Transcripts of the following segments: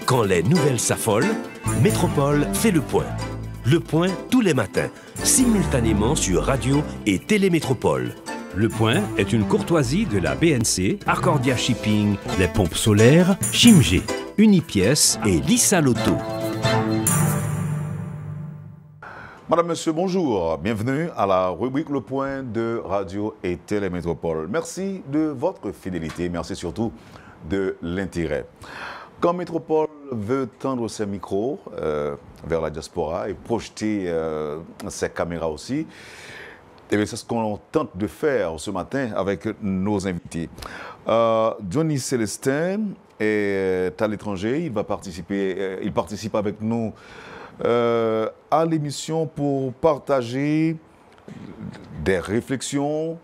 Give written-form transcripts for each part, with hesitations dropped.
Quand les nouvelles s'affolent, Métropole fait le point. Le point tous les matins, simultanément sur radio et Télémétropole. Le point est une courtoisie de la BNC, Arcordia Shipping, les pompes solaires, Chimgé, Unipièces et Lissa Lotto. Madame, Monsieur, bonjour. Bienvenue à la rubrique Le Point de Radio et Télémétropole. Merci de votre fidélité, merci surtout de l'intérêt. Quand Métropole veut tendre ses micros vers la diaspora et projeter ses caméras aussi, c'est ce qu'on tente de faire ce matin avec nos invités. Johnny Célestin est à l'étranger, il participe avec nous à l'émission pour partager des réflexions,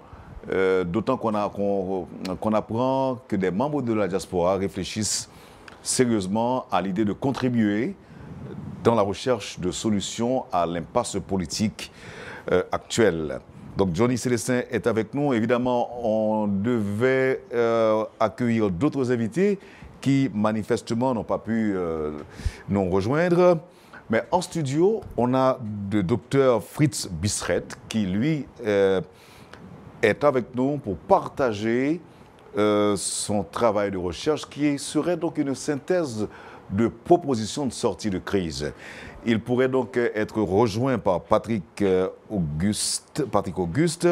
d'autant qu'on apprend que des membres de la diaspora réfléchissent sérieusement à l'idée de contribuer dans la recherche de solutions à l'impasse politique actuelle. Donc Johnny Célestin est avec nous. Évidemment, on devait accueillir d'autres invités qui manifestement n'ont pas pu nous rejoindre. Mais en studio, on a le docteur Fritz Bissret qui, lui, est avec nous pour partager son travail de recherche qui serait donc une synthèse de propositions de sortie de crise. Il pourrait donc être rejoint par Patrick Auguste,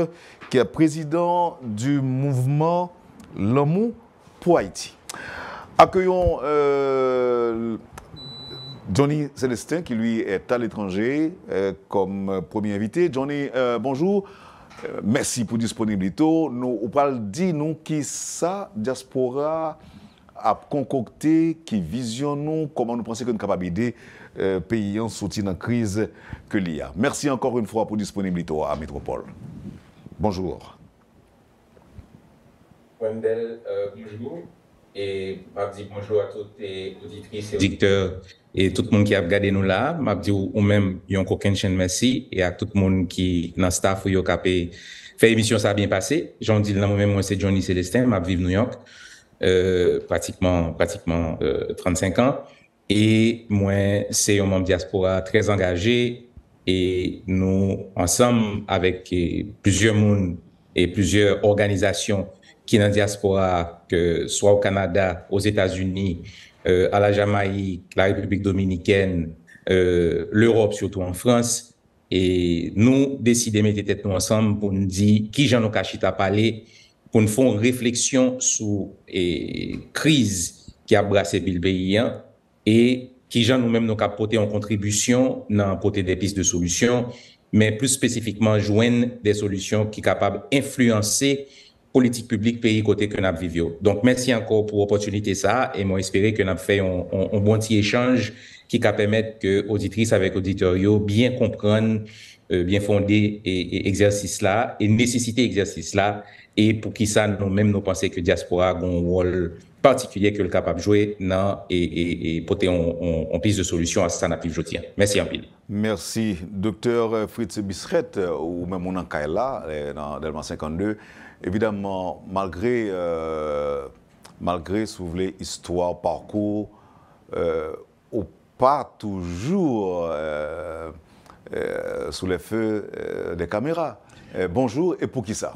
qui est président du mouvement L'amour pour Haïti. Accueillons Johnny Célestin, qui lui est à l'étranger comme premier invité. Johnny, bonjour. Merci pour la disponibilité. Nous parlons de qui ça, diaspora, a concocté, qui visionne, comment nous pensons que nous sommes capables d'aider pays en soutien dans la crise que l'il y a. Merci encore une fois pour la disponibilité à Métropole. Bonjour. Wendell, bonjour. Et je dis bonjour à toutes les auditrices et auditeurs et tout le monde qui a regardé nous là. Je dis ou même, il y a aucune chaîne merci et à tout le monde qui dans le staff ou qui a fait l'émission, ça a bien passé. J'en dis là moi-même, moi c'est Johnny Célestin, je vis à New York, pratiquement 35 ans. Et moi, c'est un membre diaspora très engagé et nous, ensemble avec plusieurs mondes et plusieurs organisations qui dans la diaspora, que soit au Canada, aux États-Unis, à la Jamaïque, la République dominicaine, l'Europe, surtout en France. Et nous décidons de mettre tête nous ensemble pour nous dire qui j'en ai caché à parler, pour nous faire une réflexion sur la crise qui a brassé le pays et qui j'en nous-mêmes nous apporter en contribution dans porter des pistes de solutions, mais plus spécifiquement joindre des solutions qui sont capables d'influencer politique publique pays côté que nous vivons. Donc, merci encore pour l'opportunité ça et moi espérer que nous fait un bon petit échange qui va permettre que auditrices avec auditeurs bien comprendre, bien fonder et exercice là et nécessiter exercice là et pour qui ça nous-mêmes nous pensons que diaspora a un rôle particulier que le capable de jouer dans et porter en piste de solution à ça n'a plus je tiens. Merci en pile. Merci, docteur Fritz Bissret, ou même on en là dans Delma 52. Évidemment, malgré si vous voulez, histoire, parcours, ou pas toujours sous les feux des caméras. Bonjour, et pour qui ça?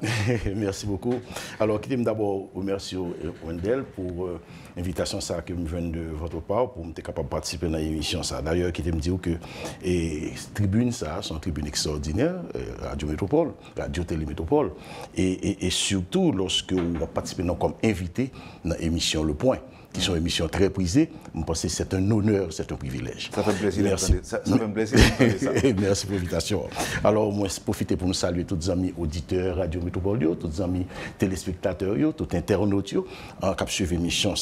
Merci beaucoup. Alors, je d'abord remercier Wendell pour l'invitation que je viens de votre part pour être capable de participer à l'émission. D'ailleurs, je me dire que tribune, ça, c'est une tribune extraordinaire, Radio Métropole, Radio Télémétropole, et surtout lorsque vous participez comme invité dans l'émission Le Point, qui sont une émission très prisée, je pense que c'est un honneur, c'est un privilège. Ça fait plaisir. Merci. Ça fait plaisir. Merci pour l'invitation. Alors, moi, je profite pour nous saluer tous les amis auditeurs Radio Métropole, tous les amis téléspectateurs, tous les internautes qui ont suivi l'émission.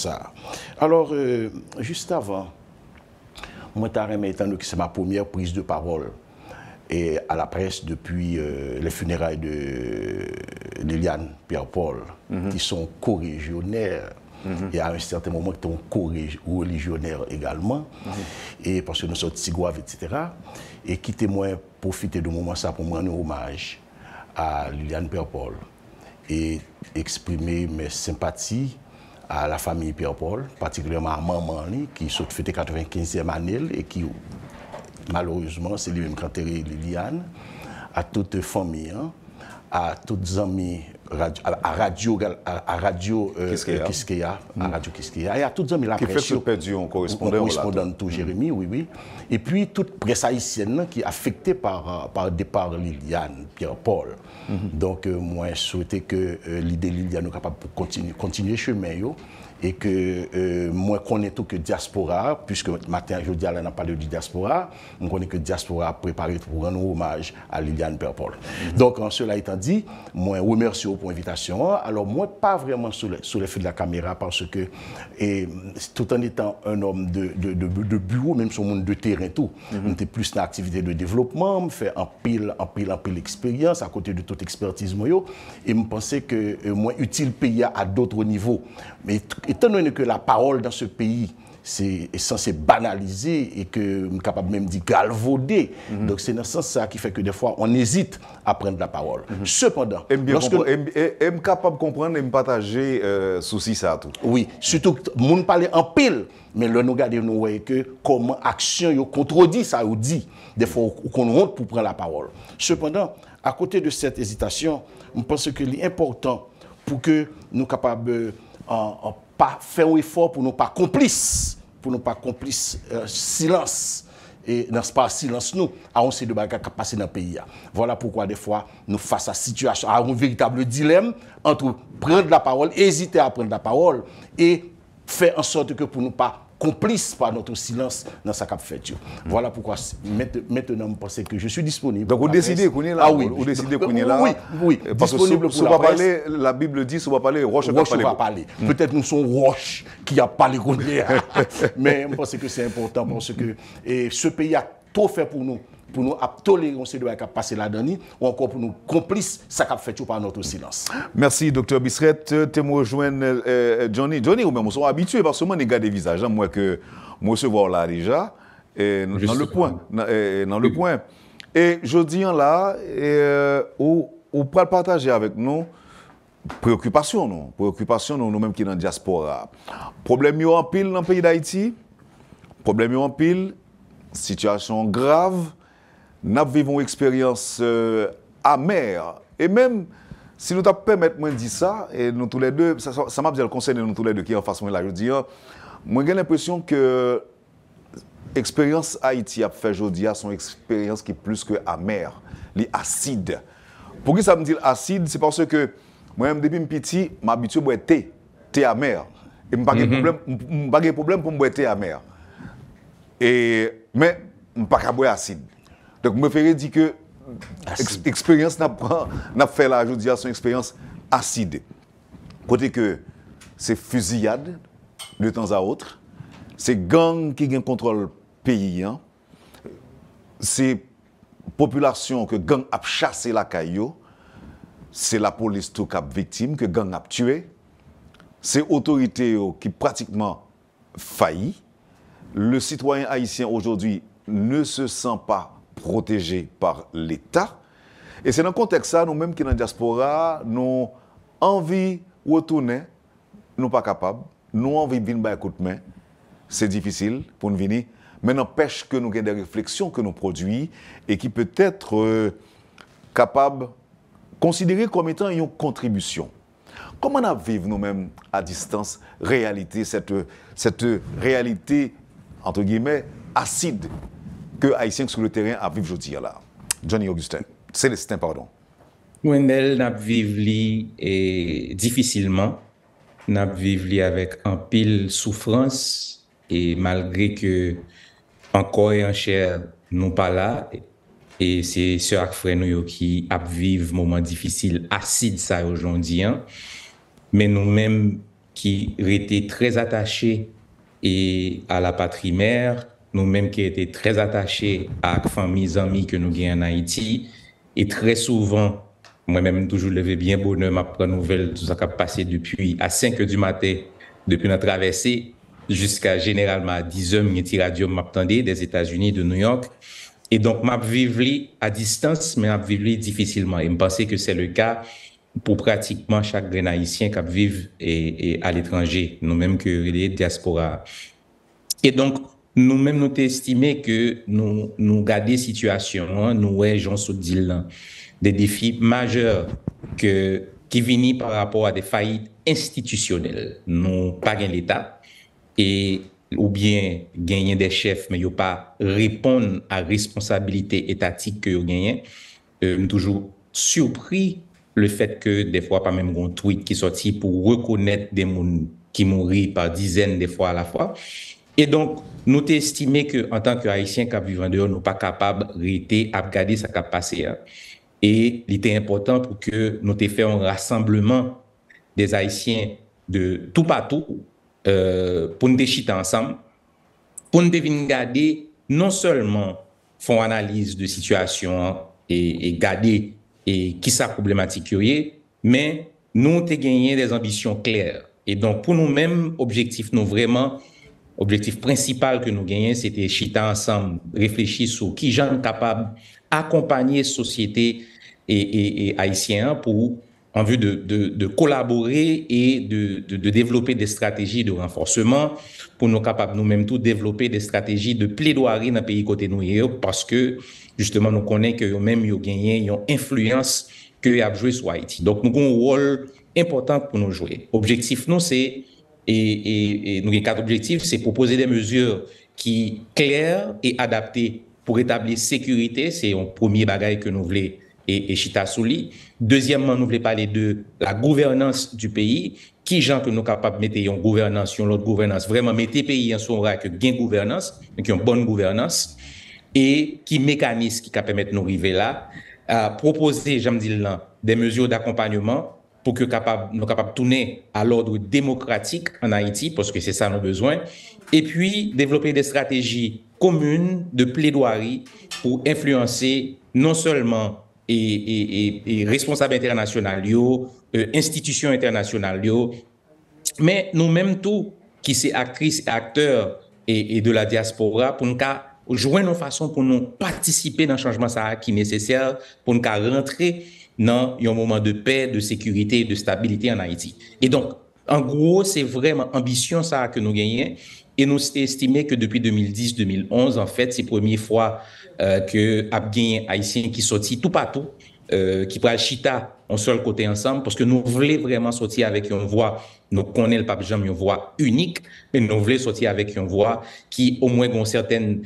Alors, juste avant, moi, étant que c'est ma première prise de parole et à la presse depuis les funérailles de Liliane Pierre-Paul, qui sont co-régionnaires. Et à un certain moment, qui sont co-religionnaires également, et parce que nous sommes Tigouave, etc. Et qui témoin profiter de moment ça pour me rendre hommage à Liliane Pierre-Paul et exprimer mes sympathies à la famille Pierre-Paul, particulièrement à maman qui saute fêté 95e année et qui malheureusement c'est lui-même qui a enterré Liliane, à toute famille, hein, à toutes les amis à Radio Kiskeya, et à toutes les amis la presse. Qui fait que perdu un correspondant tout Jérémy, oui. Et puis toute presse haïtienne qui est affectée par le départ de Liliane, Pierre-Paul. Donc moi je souhaitais que l'idée de Liliane soit capable de continuer chemin et que moi connais tout que diaspora, puisque matin je dis on a parlé du diaspora, on connaît que diaspora a préparé pour rendre hommage à Liliane Pierre-Paul. Donc en cela étant dit, moi remercie pour l'invitation. Alors moi pas vraiment sous les feux de la caméra parce que tout en étant un homme de bureau, même sur le monde de terrain tout, on était plus dans l'activité de développement, on fait en pile expérience à côté de toute expertise moi et je pensais que moi utile pays à d'autres niveaux. Mais étant donné que la parole dans ce pays est censée banaliser et que je suis capable même d'y galvauder. Donc c'est dans ce sens ça qui fait que des fois on hésite à prendre la parole. Cependant, je suis capable de comprendre et de partager souci ça tout. Oui, surtout que nous parlons en pile, mais là nous regardons nous voyons que comment action yo contredit ça ou dit. Des fois qu'on honte pour prendre la parole. Cependant, à côté de cette hésitation, je pense que l'important pour que nous soyons capables pas faire un effort pour ne pas complices, silence. Et dans ce pas silence, nous, à on sait de bagages qui passent dans le pays. Voilà pourquoi des fois, nous face à situation, à un véritable dilemme entre prendre la parole, hésiter à prendre la parole et faire en sorte que pour nous pas complices par notre silence dans sa cap fait. Voilà pourquoi maintenant je pense que je suis disponible. Donc vous décidez qu'on est là. Ah oui, vous décidez qu'on est là. Oui, parce disponible que pour la presse. La Bible dit, si on va parler, roche va parler. Peut-être nous sommes roche qui a parlé qu'on est. Mais je pense que c'est important parce que ce pays a trop fait pour nous tolérer ces deux qui passer là-dedans, ou encore pour nous complices, ça qui fait tout par notre silence. Merci, Dr. Bisret. Tu me rejoindre Johnny. Johnny, ou même, nous sommes habitués parce que moi, je regarde des visages, moi, que moi, je vois là déjà, dans le point. Dans le point. Et je dis là, ou pour partager avec nous, préoccupation, nous-mêmes qui sommes dans la diaspora. Problème en pile dans le pays d'Haïti, problème en pile, situation grave. Nous vivons une expérience amère. Et même, si nous te permettons de dire ça, et nous tous les deux, ça m'a bien concerne nous tous les deux qui en face de là, je dis, moi j'ai l'impression que l'expérience Haïti a fait aujourd'hui, son expérience qui est plus que amère, les acide. Pour qui ça me dit acide, c'est parce que moi-même depuis petit, je m'habitue à boire thé amer. Et je n'ai pas de problème pour boire thé amer. Mais je ne peux pas boire acide. Donc, je me ferais dire que l'expérience n'a fait là, je dis, son expérience acide. Côté que c'est fusillade de temps à autre, c'est gang qui gagne contrôle pays, c'est population que gang a chassé la caillou, c'est la police tout cap victime que gang a tué, c'est autorité qui pratiquement failli. Le citoyen haïtien aujourd'hui ne se sent pas protégés par l'État. Et c'est dans ce contexte-là, nous-mêmes qui sommes dans la diaspora, nous avons envie de retourner, nous ne sommes pas capables, nous avons envie de venir à coup de main. C'est difficile pour nous venir, mais n'empêche que nous avons des réflexions que nous produisons et qui peut être capables de considérer comme étant une contribution. Comment nous vivons nous-mêmes à distance cette réalité, entre guillemets, acide que Haïtiens sur le terrain à vivre aujourd'hui là. Johnny Augustin, Célestin, pardon. Wendel n'a vivre difficilement, n'a vivre avec un pile souffrance et malgré que encore et en chair nous pas là et c'est ce frère nous qui a vivre moment difficile acide ça aujourd'hui mais nous-mêmes qui étaient très attachés et à la patrie mère, nous-mêmes qui étaient très attachés à la famille, amis que nous avons en Haïti, et très souvent, moi-même toujours levé bien bonheur, ma prendre nouvelle, tout ça qui a passé depuis à 5 h du matin, depuis notre traversée, jusqu'à généralement à 10 h, je radio m'attendais des États-Unis, de New York. Et donc, je vivre à distance, mais je vivre difficilement. Et je pense que c'est le cas pour pratiquement chaque grain haïtien qui vit et à l'étranger, nous-mêmes que les diaspora. Et donc, nous-mêmes, nous estimé que nous garder situation, nous gens sous des défis majeurs qui viennent par rapport à des faillites institutionnelles. Nous pas gagné l'État et ou bien gagner des chefs, mais ils pas répondre à responsabilité étatique que ils gagnent. Toujours surpris le fait que des fois pas même un tweet qui sorti pour reconnaître des gens qui mourent par dizaines de fois à la fois. Et donc, nous t'estimons estimé que en tant qu'Haïtiens qui vivent en dehors, nous pas capables de regarder ce qui a passé. Et il était important pour que nous t'ayons fait un rassemblement des Haïtiens de tout partout pour nous déchirer ensemble, pour nous regarder non seulement font analyse de situation et garder et qui sa problématique mais nous t'ai gagné des ambitions claires. Et donc pour nous-mêmes, objectif principal que nous gagnons, c'était chita ensemble, réfléchir sur qui gens capables d'accompagner société et haïtiens pour en vue de collaborer et de développer des stratégies de renforcement pour nous capables nous-mêmes tout développer des stratégies de plaidoirie dans le pays côté nous parce que justement nous connaissons que eux-mêmes ils gagné une influence que y a joué sur Haïti. Donc nous avons un rôle important pour nous jouer. Objectif nous c'est et nous avons 4 objectifs, c'est proposer des mesures qui claires et adaptées pour établir sécurité, c'est un premier bagage que nous voulons et chita souli. Deuxièmement, nous voulons parler de la gouvernance du pays, qui gens que nous capables de mettre une gouvernance, une autre gouvernance, vraiment mettre pays en son rang que gain gouvernance, qui ont bonne gouvernance et qui mécanisme qui permettent de nous arriver là, à proposer, j'aime dire là, des mesures d'accompagnement pour que nous capables de tourner à l'ordre démocratique en Haïti, parce que c'est ça nos besoins, et puis développer des stratégies communes de plaidoirie pour influencer non seulement et responsables internationaux, institutions internationales, mais nous-mêmes tous qui sommes actrices et acteurs et de la diaspora pour nous joindre nos façons pour nous participer dans le changement qui est nécessaire pour nous rentrer dans un moment de paix, de sécurité et de stabilité en Haïti. Et donc, en gros, c'est vraiment ambition ça que nous gagnons. Et nous estimé que depuis 2010-2011, en fait, c'est la première fois que Abgain Haïtien qui sortit tout partout, qui prend chita en seul côté ensemble, parce que nous voulons vraiment sortir avec une voix, nous connaissons le pape Jean, une voix unique, mais nous voulons sortir avec une voix qui au moins une certaine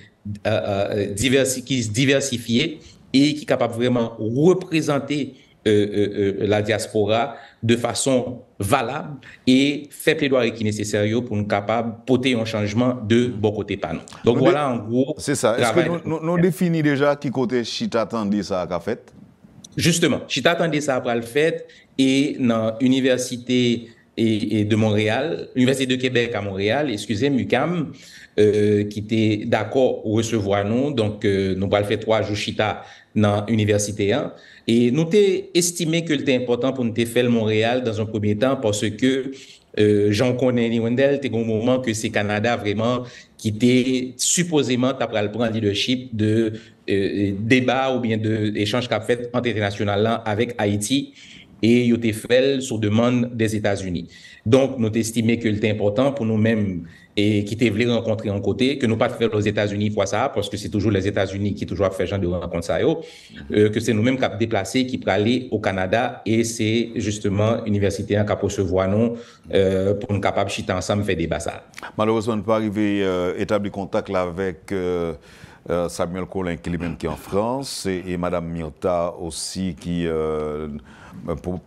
diversifiée et qui est capable vraiment représenter la diaspora de façon valable et faire plaidoyer qui est nécessaire pour nous capables de porter un changement de bon côté par nous. Donc voilà en gros. C'est ça. Est-ce que nous définissons déjà qui côté Chita attendait ça qu'a fait? Justement, Chita attendait ça après le fait et dans l'université de Montréal, l'université de Québec à Montréal, excusez-moi, UQAM, qui était d'accord à recevoir nous. Donc, nous allons faire 3 jours Chita dans l'université 1. Et nous avons estimé que c'était important pour nous faire le Montréal dans un premier temps parce que j'en connais Wendell, c'était un moment que c'est Canada vraiment qui était supposément après le prendre leadership de débat ou bien d'échange qu'a fait international avec Haïti et il a été fait sur demande des États-Unis. Donc, nous avons estimé que c'était important pour nous-mêmes et qui te voulaient rencontrer en côté, que nous pas faire aux États-Unis pour ça, parce que c'est toujours les États-Unis qui toujours fait genre de rencontre ça, que c'est nous-mêmes qui avons déplacé, qui pour aller au Canada, et c'est justement l'université qui a recevoir nous pour nous capables de chiter ensemble faire débat ça. Malheureusement, on ne peut pas arriver à établir contact là avec Samuel Colin qui est même qui est en France et Madame Myrta aussi qui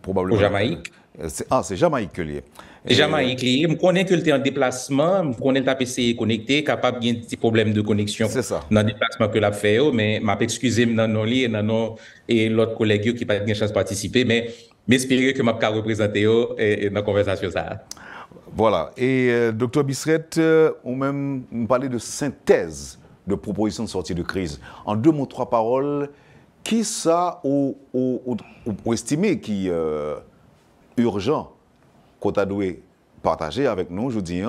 probablement... Au Jamaïque. C'est Jamaïque que lié. Jamaïque, je connais que tu es en déplacement, je connais que ta PC connecté, capable de des problèmes de connexion dans le déplacement que l'a fait, mais je excusez dans nos lits et l'autre collègue qui n'a pas de chance de participer, mais j'espère que je peux représenter dans la conversation. Voilà. Et Dr Bissret, on même parler de synthèse de propositions de sortie de crise. En 2 mots, 3 paroles, qui ça ou estimé qui urgent qu'on a dû partager avec nous, je dis,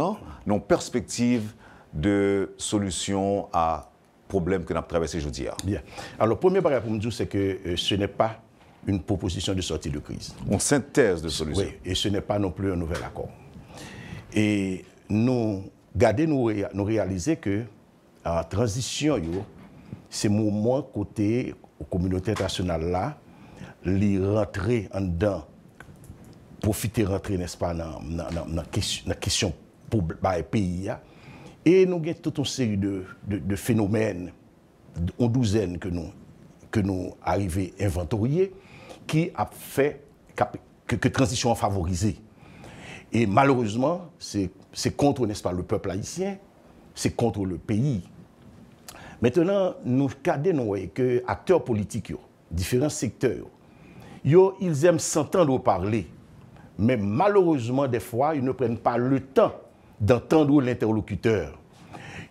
nos perspectives de solution à problème que nous avons traversé aujourd'hui. Bien. Alors, le premier bagage pour me dire, c'est que ce n'est pas une proposition de sortie de crise. Une synthèse de solution. Oui, et ce n'est pas non plus un nouvel accord. Et nous réaliser que la transition, c'est le moment côté communauté internationale là, les rentrer en dedans, profiter rentrer, n'est-ce pas, dans la question pour le pays. Et nous avons toute une série de phénomènes, une douzaine que nous arrivons à inventorier, qui a fait que la transition a favorisé. Et malheureusement, c'est contre, n'est-ce pas, le peuple haïtien, c'est contre le pays. Maintenant, nous regardons que les acteurs politiques, différents secteurs, ils aiment s'entendre parler, mais malheureusement, des fois, ils ne prennent pas le temps d'entendre l'interlocuteur.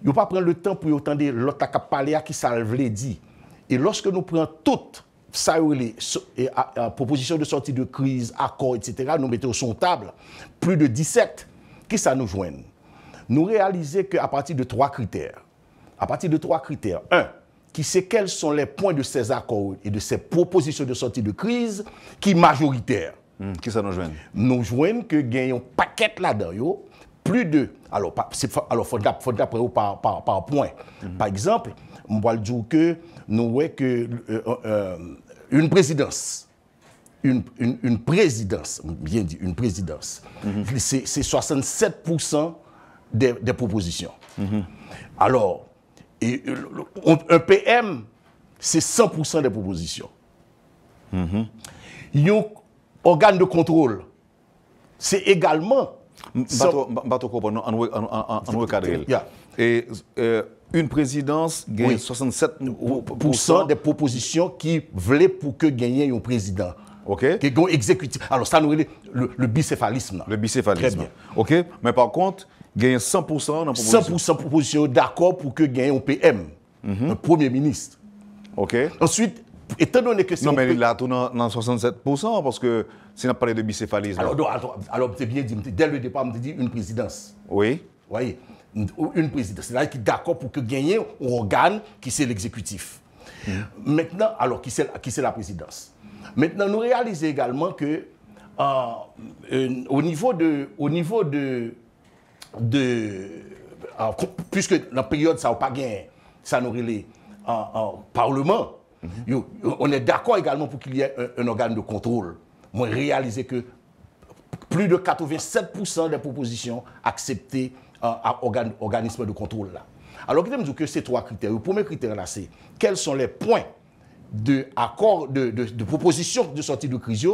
Ils ne prennent pas le temps pour entendre l'autre qui parle, qui ça veut dire. Et lorsque nous prenons toutes ça, les propositions de sortie de crise, accords, etc., nous mettons sur table plus de 17. Qui ça nous joint? Nous réalisons qu'à partir de 3 critères, un, qui sait quels sont les points de ces accords et de ces propositions de sortie de crise qui sont majoritaires. Qui ça nous joint? Nous joignons que gagnons un paquet là-dedans, plus de. Alors, il faudra prendre par point. Par exemple, on va dire que nous voyons que une présidence, bien dit, une présidence, c'est 67% des propositions. Alors, un PM, c'est 100% des propositions. Il y a un organe de contrôle, c'est également... Et une présidence gagne 67% des propositions qui voulaient pour que gagner un président. OK. Qui est exécutif. Alors, ça nous le bicéphalisme. Là. Le bicéphalisme. Très bien. OK. Mais par contre, gagne 100% dans proposition. 100% proposition d'accord pour que gagne un PM, un premier ministre. OK. Ensuite, étant donné que c'est... Non, mais il a tout dans 67% parce que si on a parlé de bicéphalisme... Alors c'est bien dit. Dès le départ, on me dit une présidence. Oui. Vous voyez, une présidence. C'est-à-dire qu'il est d'accord pour que gagne un organe qui c'est l'exécutif. Maintenant, alors, qui c'est la présidence. Maintenant, nous réalisons également que au niveau de puisque dans la période, ça n'a pas gagné, ça nous relève en Parlement, on est d'accord également pour qu'il y ait un organe de contrôle. Moi, réaliser que plus de 87% des propositions acceptées à organisme de contrôle là. Alors, je dis que ces 3 critères. Le premier critère là, c'est quels sont les points de propositions de sortie de crise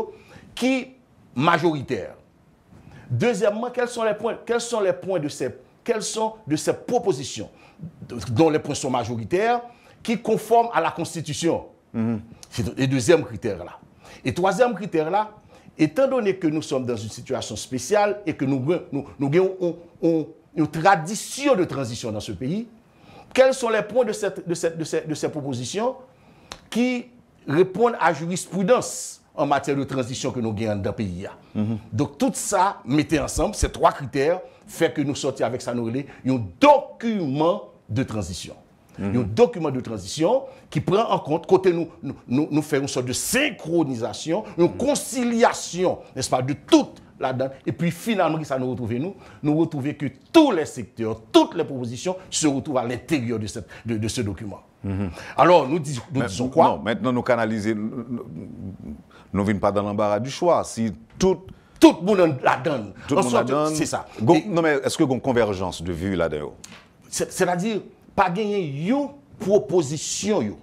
qui sont majoritaires. Deuxièmement, quels sont les points de ces propositions dont les points sont majoritaires qui conforment à la Constitution. C'est le deuxième critère là. Et troisième critère là, étant donné que nous sommes dans une situation spéciale et que nous avons une tradition de transition dans ce pays, quels sont les points de ces propositions qui répondent à la jurisprudence en matière de transition que nous gagnons dans le pays. Donc tout ça, mettez ensemble, ces 3 critères, fait que nous sortions avec ça, un document de transition. Un document de transition qui prend en compte, côté nous faisons une sorte de synchronisation, une conciliation, n'est-ce pas, de toutes là-dedans. Et puis finalement, ça nous retrouvons que tous les secteurs, toutes les propositions se retrouvent à l'intérieur de ce document. Alors, nous disons quoi? Non, maintenant nous canaliser, nous ne venons pas dans l'embarras du choix. Si tout le monde la donne. C'est ça. Non, mais est-ce qu'il y a une convergence de vue là-dedans? C'est-à-dire, pas gagner une proposition,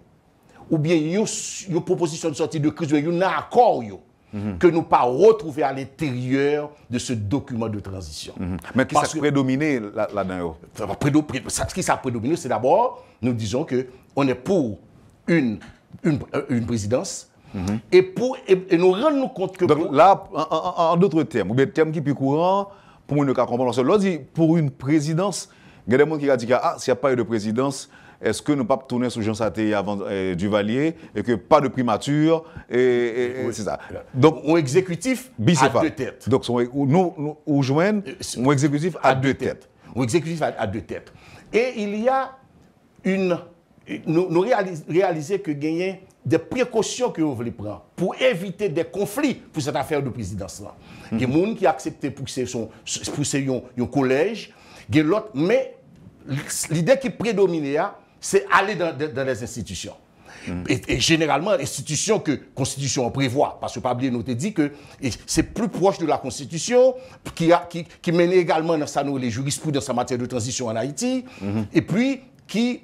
ou bien une proposition de sortie de crise, un accord, que nous pas retrouver à l'intérieur de ce document de transition. Mais qui s'est prédominé là-dedans? Ce qui s'est prédominé, c'est d'abord, nous disons qu'on est pour une présidence, et nous rendons compte que... Donc là, en d'autres termes, ou bien termes qui sont plus courants, pour nous comprendre, parce que là, pour une présidence, il y a des gens qui ont dit que s'il n'y a pas eu de présidence, est-ce que nous ne pouvons pas tourner sur Jean Saté avant Duvalier et que pas de primature et c'est ça. Donc, un exécutif à 2 têtes. Donc, nous joignons un exécutif à 2 têtes. Un exécutif à 2 têtes. Et il y a une nous réaliser que gagner des précautions que vous voulez prendre pour éviter des conflits pour cette affaire de présidence là. Il y a des gens qui acceptent pour c'est un collège, il y a l'autre, mais l'idée qui prédomine c'est aller dans les institutions. Et généralement, l'institution que la Constitution prévoit, parce que pas oublier, nous te dit que c'est plus proche de la Constitution, qui mène également dans ça les jurisprudences en matière de transition en Haïti, et puis qui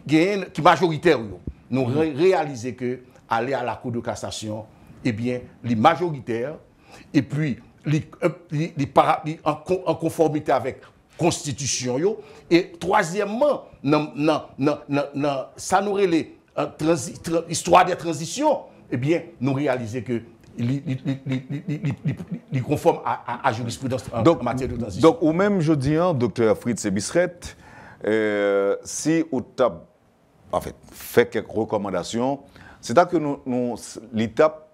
est majoritaire. Nous réaliser que aller à la Cour de cassation, eh bien, les majoritaires, et puis en conformité avec Constitution, et troisièmement, ça nous les histoire des transitions, eh bien, nous réaliser que il conforme à la jurisprudence en matière de transition. Donc, ou même je dis, docteur Fritz Bisret, si on a fait quelques recommandations, c'est-à-dire que l'étape,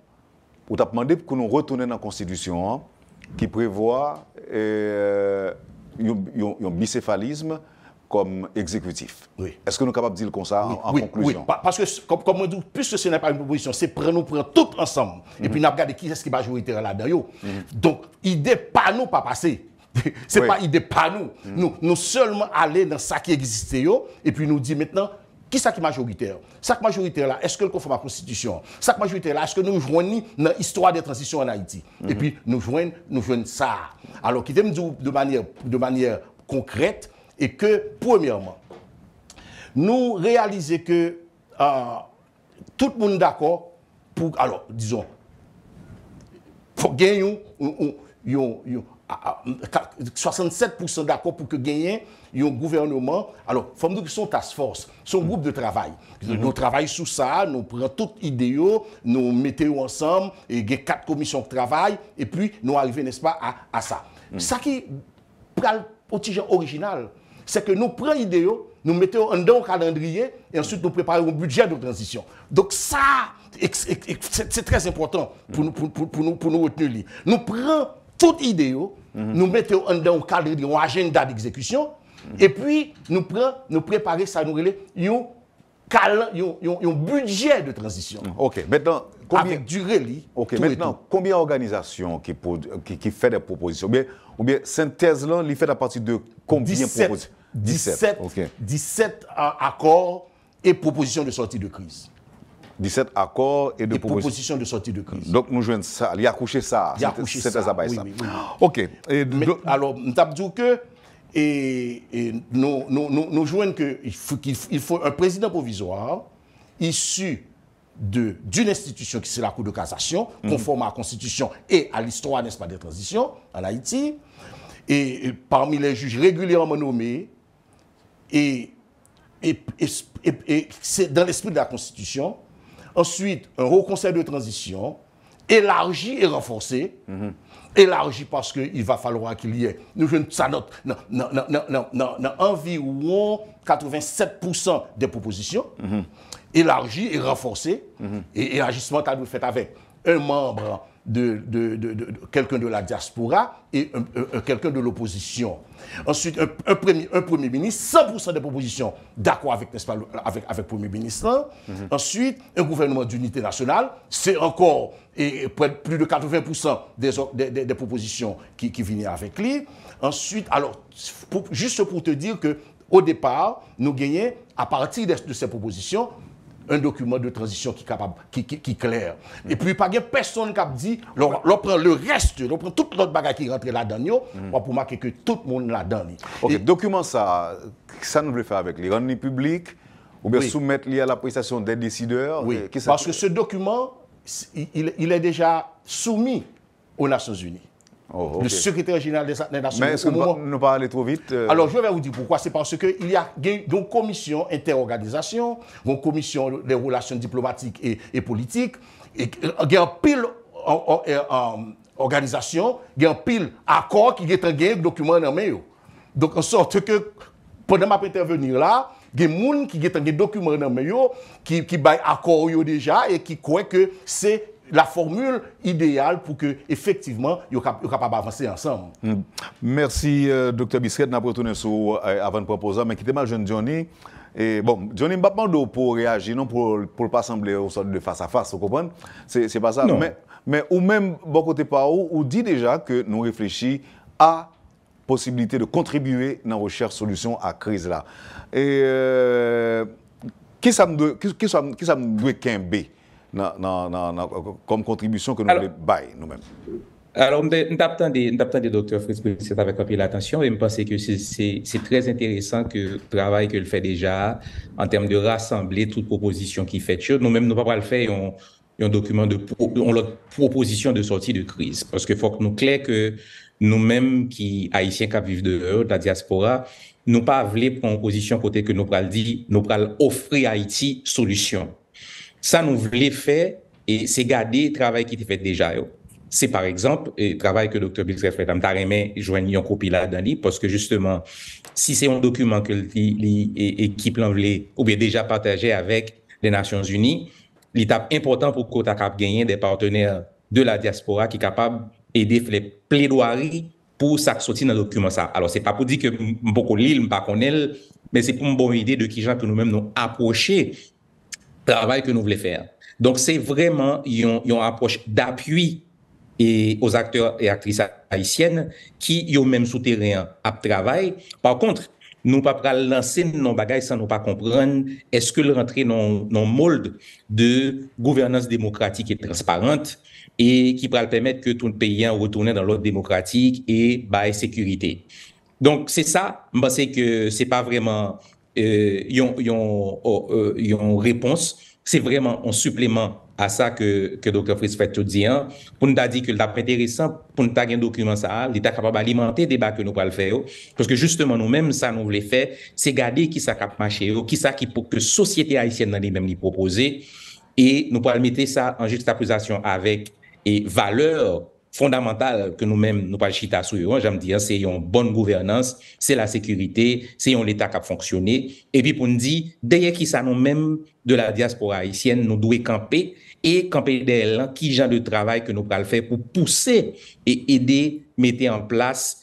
on a demandé pour que nous retournions dans la Constitution qui prévoit un bicéphalisme comme exécutif. Oui. Est-ce que nous sommes capables de dire comme ça en conclusion? Oui, parce que, comme on dit, puisque ce n'est pas une proposition, c'est prendre tout ensemble. Et puis, nous regardons qui est-ce qui est majoritaire là-dedans. Donc, idée pas nous pas passer. Ce n'est pas idée pas nous. Nous seulement aller dans ça qui existait et puis nous dire maintenant, qui est-ce qui est majoritaire? Ça qui est majoritaire là, est-ce que le conforme à la Constitution? Ça qui est majoritaire là, est-ce que nous joignons dans l'histoire des transitions en Haïti? Et puis, nous joignons ça. Alors, qui me dit de manière concrète, et que, premièrement, nous réaliser que tout le monde d'accord pour, alors, disons, pour gagner 67% d'accord pour que gagner un gouvernement. Alors, il faut nous que son task force, son groupe de travail. Nous travaillons sur ça, nous prenons toutes idées, nous mettons ensemble, et il y a 4 commissions de travail, et puis nous arrivons, n'est-ce pas, à ça. Ça qui est le petit genre original, c'est que nous prenons l'idée, nous mettons dans un calendrier et ensuite nous préparons un budget de transition. Donc ça, c'est très important pour nous retenir. Nous prenons toute idée, nous mettons dans un calendrier, un agenda d'exécution, et puis nous préparons ça, nous un budget de transition. OK, maintenant, avec durée. OK, maintenant, combien d'organisations qui fait des propositions? Ou bien synthèse-là, il fait à partir de combien de propositions? 17 accords et propositions de sortie de crise. 17 accords et propositions de sortie de crise. Donc nous jouons ça, il y a couché ça. Il y a couché ça. Oui. OK. Alors, nous avons dit que nous jouons qu'il faut un président provisoire issu d'une institution qui c'est la Cour de cassation, conforme à la Constitution et à l'histoire, n'est-ce pas, des transitions en Haïti, et parmi les juges régulièrement nommés, et c'est dans l'esprit de la Constitution. Ensuite, un haut conseil de transition, élargi et renforcé. Élargi parce qu'il va falloir qu'il y ait, nous jouons ça environ 87% des propositions, élargi et renforcé, et élargissement a été fait avec un membre de quelqu'un de la diaspora et quelqu'un de l'opposition. Ensuite, un premier ministre, 100% des propositions d'accord avec le premier ministre. Ensuite, un gouvernement d'unité nationale, c'est encore plus de 80% des propositions qui viennent avec lui. Ensuite, alors, juste pour te dire qu'au départ, nous gagnons, à partir de ces propositions, un document de transition qui est clair. Et puis, pas de personne qui a dit, on prend le reste, on prend toute l'autre bagage qui rentre là-dedans, pour marquer que tout le monde là-dedans. OK, et document ça nous veut faire avec les rendus publics, ou bien soumettre à l'appréciation des décideurs? Oui, parce que ce document, il est déjà soumis aux Nations Unies. Okay. Le secrétaire général des Nations Unies. Mais est-ce que nous ne pas aller trop vite? Alors, je vais vous dire pourquoi. C'est parce qu'il y a une commission interorganisation, une commission des relations diplomatiques et politiques, et il y a un pile organisation, il y a un pile accord qui est un document dans le. Donc, en sorte que, pendant ma intervenir là, il y a des gens qui ont un document dans le qui baillent accord déjà et qui croient que c'est la formule idéale pour que effectivement ils soient capables d'avancer ensemble. Merci, Dr. Bisret. Nous avons retourné sur avant de proposer, mais qui était mal jeune Johnny. Et bon, Johnny ne m'a pas demandé pour réagir, non pour ne pas sembler au sorte de face à face, vous comprenez? C'est pas ça. Non. Mais ou même, bon côté par où, on dit déjà que nous réfléchissons à possibilité de contribuer dans la recherche solution à la crise là. Et qui ça me doit qu'imber comme contribution que nous voulons bailler nous-mêmes? Alors, nous attendons Dr. Fritz Bisret avec un peu d'attention et je pense que c'est très intéressant que le travail qu'il fait déjà en termes de rassembler toutes propositions qu'il fait. Nous-mêmes, nous ne pouvons pas le faire un document de proposition de sortie de crise. Parce qu'il faut que nous clair que nous-mêmes, qui Haïtiens qui vivent de la diaspora, nous pas voulu prendre position côté que nous pral dire, nous pral offrir à Haïti solution. Ça nous voulait faire et c'est garder le travail qui était fait déjà. C'est par exemple le travail que Dr. Bisret fait. Je t'ai joindre une copie là-dedans parce que justement, si c'est un document que l'équipe l'envelé ou bien déjà partagé avec les Nations Unies, l'étape importante pour qu'on ait gagné des partenaires de la diaspora qui sont capables d'aider les plaidoiries pour ça sortir dans le document ça. Alors, c'est pas pour dire que beaucoup l'île, pas qu'on est, mais c'est pour une bonne idée de qui gens que nous-mêmes nous approcher le travail que nous voulons faire. Donc, c'est vraiment une approche d'appui et aux acteurs et actrices haïtiennes qui ont même souterrain à travail. Par contre, nous ne pouvons pas lancer nos bagages sans nous pas comprendre est-ce que le rentrer dans un molde de gouvernance démocratique et transparente et qui pourra permettre que tout le pays retourne dans l'ordre démocratique et baille sécurité. Donc c'est ça, je pense que c'est pas vraiment une réponse, c'est vraiment un supplément à ça que Dr. Fritz fait tout dire, pour nous dire que c'est intéressant, pour nous avoir un document ça, l'État est capable d'alimenter le débat que nous allons faire, parce que justement nous-mêmes, ça nous voulons faire, c'est garder qui ça cap marché, qui ça qui pour que la société haïtienne dans les mêmes proposer, et nous pourrons mettre ça en juxtaposition avec et valeurs fondamentales que nous-mêmes, nous pas chita sur eux, j'aime dire, c'est une bonne gouvernance, c'est la sécurité, c'est un l'État qui a fonctionné, et puis pour nous dire, derrière qui ça nous-mêmes de la diaspora haïtienne, nous devons camper, et camper derrière qui genre de travail que nous pourrons faire pour pousser et aider, mettre en place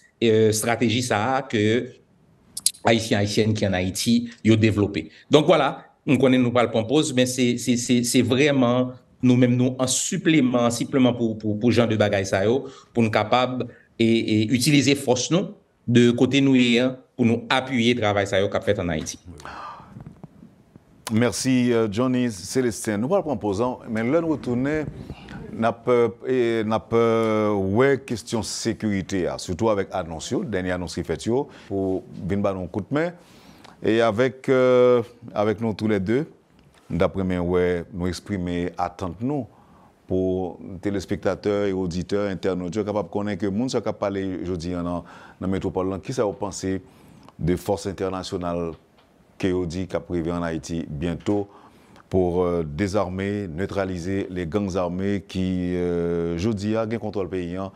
stratégie ça que Haïtiens, Haïtiennes qui en Haïti, ils ont développé. Donc voilà, on connaît nous pas le propose, mais c'est vraiment nous-mêmes nous en supplément pour gens de bagaille ça pour nous capables et utiliser force nous de côté nous pour nous appuyer le travail ça qu'a fait en Haïti. Merci Johnny Célestin. Nous parlons proposant, mais là nous retourner n'a pas question sécurité, surtout avec annonce, dernier annonce qui fait pour venir un coup de main et avec nous tous les deux. D'après moi, nous exprimer attente nous pour téléspectateurs et auditeurs, internautes, capables de connaître que le monde qui parlé aujourd'hui dans la métropole, qui ça vous pensez de forces internationales qui ont dit qu'à prévu en Haïti bientôt pour désarmer, neutraliser les gangs armés qui, aujourd'hui, ont contrôle pays en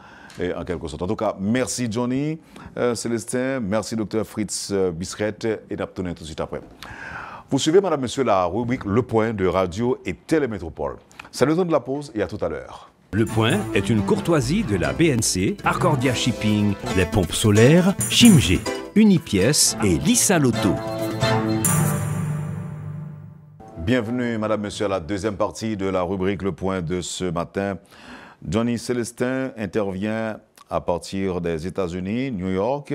quelque sorte. En tout cas, merci Johnny Célestin, merci Dr. Fritz Bisret et d'abtonner tout de suite après. Vous suivez, madame, monsieur, la rubrique Le Point de Radio et Télémétropole. C'est le temps de la pause et à tout à l'heure. Le Point est une courtoisie de la BNC, Arcordia Shipping, les pompes solaires, Chimgé, Unipièce et Lissa Loto. Bienvenue, madame, monsieur, à la deuxième partie de la rubrique Le Point de ce matin. Johnny Célestin intervient à partir des États-Unis, New York,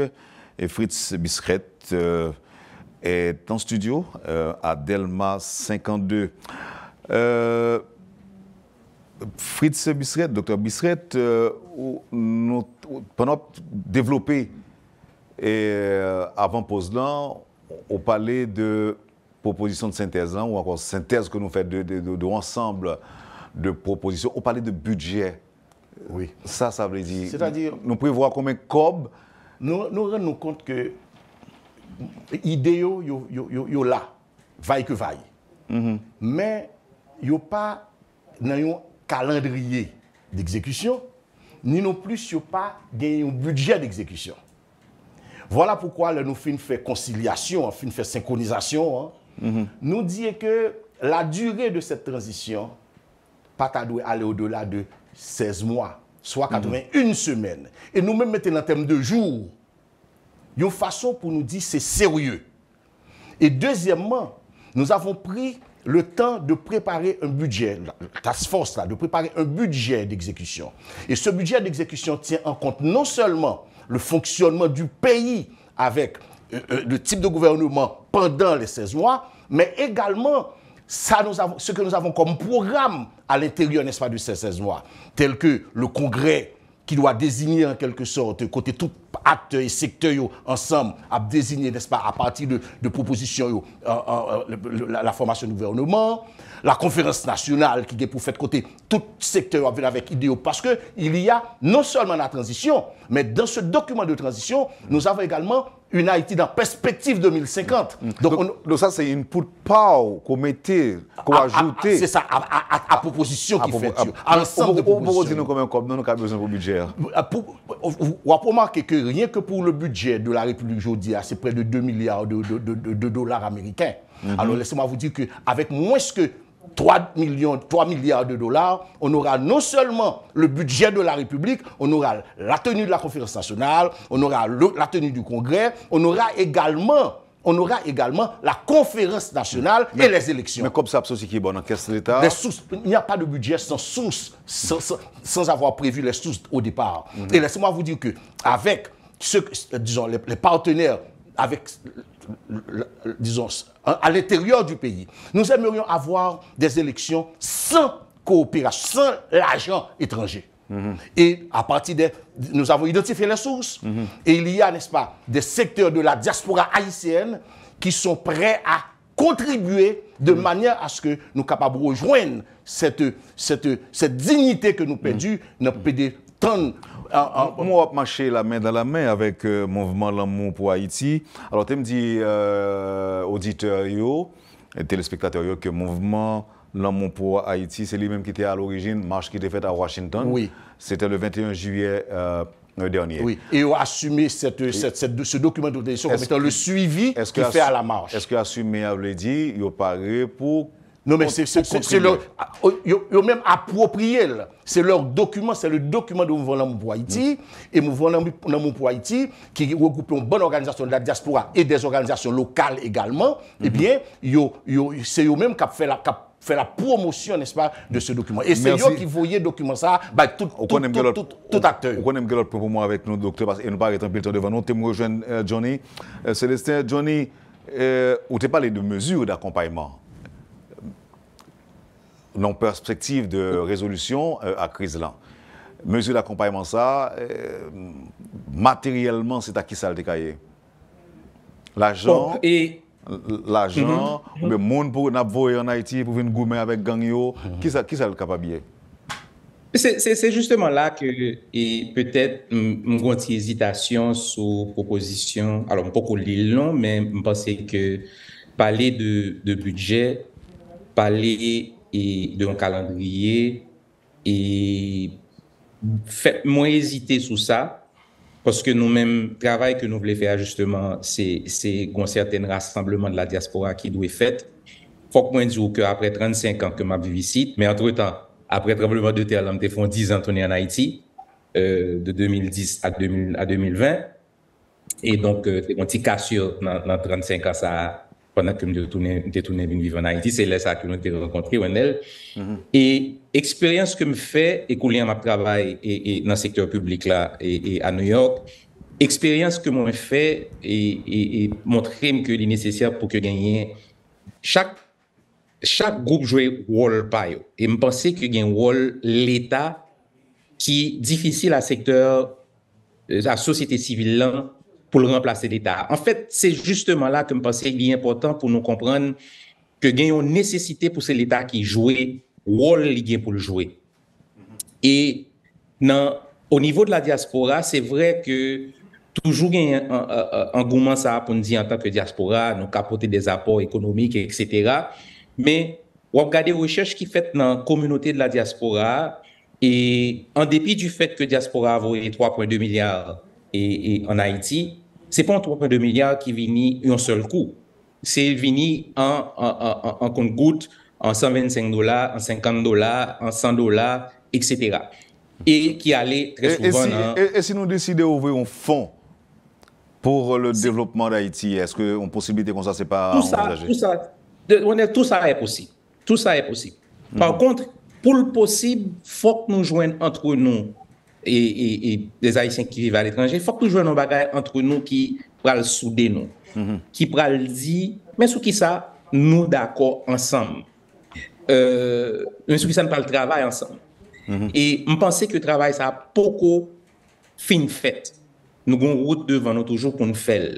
et Fritz Bisret est en studio à Delma 52. Fritz Bisret, Dr. Bisret, pendant développer avant pause là, on parlait de proposition de synthèse ou encore synthèse que nous faisons de ensemble de propositions. On parlait de budget. Oui. Ça veut dire. C'est-à-dire. Nous prévoyons combien de cob. Nous rendons compte que l'idée yo là, vaille que vaille. Mais yo pas dans un calendrier d'exécution, ni non plus yo pas un budget d'exécution. Voilà pourquoi nous fait conciliation, fait synchronisation. Nous disons que la durée de cette transition pas aller au-delà de 16 mois, soit 81 semaines. Et nous-mêmes, mettons en termes de jours, une façon pour nous dire c'est sérieux. Et deuxièmement, nous avons pris le temps de préparer un budget, la task force là, de préparer un budget d'exécution. Et ce budget d'exécution tient en compte non seulement le fonctionnement du pays avec le type de gouvernement pendant les 16 mois, mais également ce que nous avons comme programme à l'intérieur, n'est-ce pas, de ces 16 mois, tel que le Congrès qui doit désigner en quelque sorte, côté tout acteurs et secteurs ensemble, à désigner, n'est-ce pas, à partir de propositions, la formation du gouvernement, la conférence nationale qui est pour faire côté tout secteur avec idéaux, parce qu'il y a non seulement la transition, mais dans ce document de transition, nous avons également une Haïti dans perspective 2050. Donc ça, c'est une pour power qu'on mettait, qu'on ajoutait. C'est ça, à proposition qui fait. À ensemble de propositions. Vous nous combien comme nous avons besoin pour le budget? On a remarqué que rien que pour le budget de la République aujourd'hui, c'est près de 2 milliards de dollars américains. Alors laissez-moi vous dire qu'avec moins que 3 milliards de dollars, on aura non seulement le budget de la République, on aura la tenue de la conférence nationale, on aura la tenue du Congrès, on aura également la conférence nationale et les élections. Mais comme ça, c'est qui est bon dans caisse de l'État. Il n'y a pas de budget sans source, sans avoir prévu les sources au départ. Et laissez-moi vous dire qu'avec disons, les partenaires, avec, disons, à l'intérieur du pays, nous aimerions avoir des élections sans coopération, sans l'argent étranger. Et à partir de... Nous avons identifié les sources. Et il y a, n'est-ce pas, des secteurs de la diaspora haïtienne qui sont prêts à contribuer de manière à ce que nous soyons capables de rejoindre cette dignité que nous perdons, nous perdons tant. Moi, je marche la main dans la main avec le mouvement L'amour pour Haïti. Alors, tu me dis, auditeurs et téléspectateurs, que le mouvement L'amour pour Haïti, c'est lui-même qui était à l'origine, marche qui était faite à Washington. Oui. C'était le 21 juillet dernier. Oui, et ils ont assumé ce document d'autorisation comme étant le suivi qui fait à la marche. Est-ce que assumé a dit, il paraît pour... Non, mais c'est leur... Ils ont même approprié. C'est leur document, c'est le document de Mouvement L'amour pour Haïti. Et Mouvement L'amour pour Haïti, qui regroupe une bonne organisation de la diaspora et des organisations locales également, eh bien, c'est eux-mêmes qui ont fait la promotion, n'est-ce pas, de ce document. Et c'est eux qui voyaient le document ça, bah, tout acteur. On connaît l'autre point pour moi avec nous, docteur, parce que nous paraît un peu devant nous. Tu me rejoins, Johnny. Célestin, Johnny, où tu parlé de mesures d'accompagnement. Non perspective de résolution à crise là. Mesure d'accompagnement ça, matériellement, c'est à qui ça le décaillé? L'argent, le monde pour nous en Haïti, pour venir goumer avec gang yo, qui ça le capable? C'est justement là que, et peut-être, une grande hésitation sur proposition, alors, pas qu'on lit long, mais je pense que parler de budget, parler d'un calendrier, et faites-moi hésiter sur ça, parce que nous-mêmes, le travail que nous voulons faire, justement, c'est un certain rassemblement de la diaspora qui doit être fait. Il faut que moi dise qu'après 35 ans que je vis ici, mais entre-temps, après le tremblement de terre, je me fait 10 ans tourner en Haïti, de 2010 à 2020. Et donc, c'est mon petit cassure dans 35 ans, ça, pendant que je tourné vivre en Haïti, c'est là ça que nous avons rencontré, Wendell. Et expérience que je fais, et couler ma travail et dans le secteur public là, et à New York, expérience que moi fait et montrer que c'est nécessaire pour que gagner chaque groupe joue rôle par eux. Et je pense que gagne rôle l'État qui est difficile à secteur la société civile là, pour le remplacer l'État. En fait, c'est justement là que je pense qu'il est important pour nous comprendre que il y a une nécessité pour c'est l'État qui joue rôle pour le jouer. Et au niveau de la diaspora, c'est vrai que toujours il y a un engouement ça pour nous dire en tant que diaspora, nous capoter des apports économiques, etc. Mais on regarde les recherches qui sont faites dans la communauté de la diaspora, et en dépit du fait que la diaspora a volé 3,2 milliards et en Haïti, ce n'est pas un 3,2 milliards qui vient un seul coup. C'est venu en compte-goutte, en $125, en $50, en $100, etc. Et qui allait très souvent... Et si nous décidons d'ouvrir un fonds pour le développement d'Haïti, est-ce qu'une possibilité comme ça, c'est pas envisagé? Tout ça est possible. Tout ça est possible. Par contre, pour le possible, il faut que nous joignons entre nous et les Haïtiens qui vivent à l'étranger, il faut que nous joignons entre nous qui pral souder nous, qui pral dire, mais sur qui ça, nous d'accord ensemble. Mais sur qui ça, nous parle travail ensemble. Et je pense que le travail, ça a beaucoup fin fait. Nous avons une route devant nous toujours pour nous faire.